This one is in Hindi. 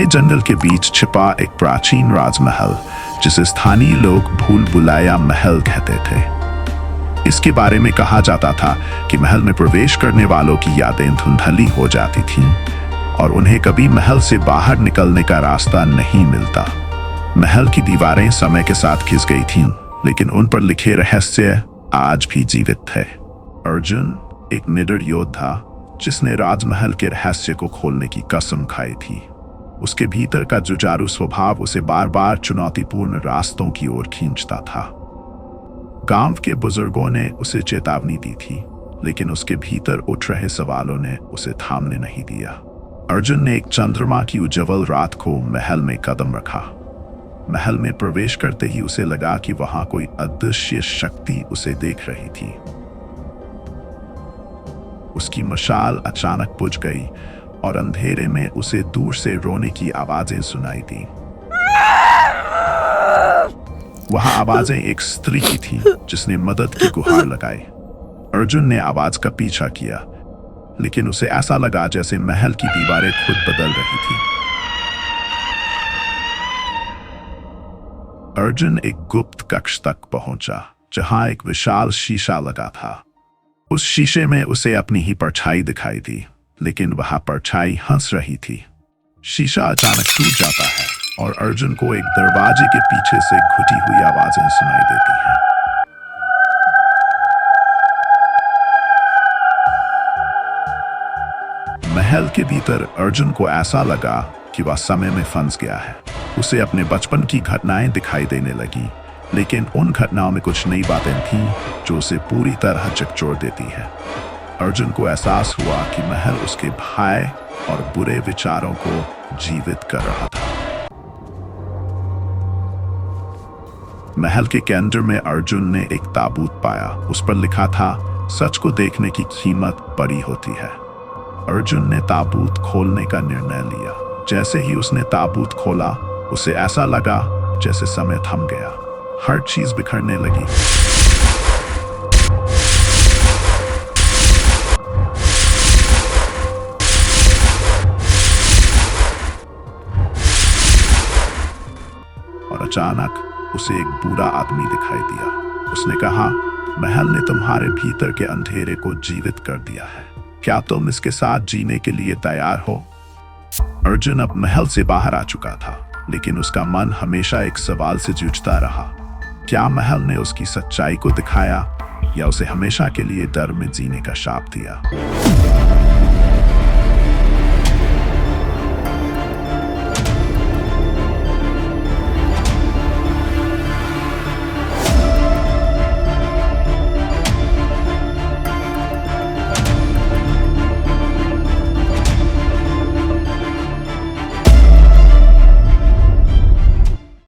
घने जंगल के बीच छिपा एक प्राचीन राजमहल, जिसे स्थानीय लोग भूल भुलैया महल कहते थे। इसके बारे में कहा जाता था कि महल में प्रवेश करने वालों की यादें धुंधली हो जाती थीं और उन्हें कभी महल से बाहर निकलने का रास्ता नहीं मिलता। महल की दीवारें समय के साथ खिस गई थीं, लेकिन उन पर लिखे रहस्य आज भी जीवित थे। अर्जुन एक निडर योद्धा जिसने राजमहल के रहस्य को खोलने की कसम खाई थी। उसके भीतर का जुझारू स्वभाव उसे बार बार चुनौतीपूर्ण रास्तों की ओर खींचता था। गांव के बुजुर्गों ने उसे चेतावनी दी थी, लेकिन उसके भीतर उठ रहे सवालों ने उसे थामने नहीं दिया। अर्जुन ने एक चंद्रमा की उज्जवल रात को महल में कदम रखा। महल में प्रवेश करते ही उसे लगा कि वहां कोई अदृश्य शक्ति उसे देख रही थी। उसकी मशाल अचानक बुझ गई और अंधेरे में उसे दूर से रोने की आवाजें सुनाई दी। वहां आवाजें एक स्त्री की थी जिसने मदद की गुहार लगाई। अर्जुन ने आवाज का पीछा किया, लेकिन उसे ऐसा लगा जैसे महल की दीवारें खुद बदल रही थी। अर्जुन एक गुप्त कक्ष तक पहुंचा, जहां एक विशाल शीशा लगा था। उस शीशे में उसे अपनी ही परछाई दिखाई दी, लेकिन वह परछाई हंस रही थी। शीशा अचानक टूट जाता है और अर्जुन को एक दरवाजे के पीछे से घुटी हुई आवाजें सुनाई देती हैं। महल के भीतर अर्जुन को ऐसा लगा कि वह समय में फंस गया है। उसे अपने बचपन की घटनाएं दिखाई देने लगी, लेकिन उन घटनाओं में कुछ नई बातें थीं जो उसे पूरी तरह झकझोर देती है। अर्जुन को एहसास हुआ कि महल उसके भय और बुरे विचारों को जीवित कर रहा था। महल के केंद्र में अर्जुन ने एक ताबूत पाया। उस पर लिखा था, सच को देखने की कीमत बड़ी होती है। अर्जुन ने ताबूत खोलने का निर्णय लिया। जैसे ही उसने ताबूत खोला, उसे ऐसा लगा जैसे समय थम गया। हर चीज बिखरने लगी। और अचानक उसे एक बूढ़ा आदमी दिखाई दिया। उसने कहा, महल ने तुम्हारे भीतर के अंधेरे को जीवित कर दिया है। क्या तुम इसके साथ जीने के लिए तैयार हो? अर्जुन अब महल से बाहर आ चुका था, लेकिन उसका मन हमेशा एक सवाल से जूझता रहा। क्या महल ने उसकी सच्चाई को दिखाया या उसे हमेशा के लिए डर में जीने का शाप दिया?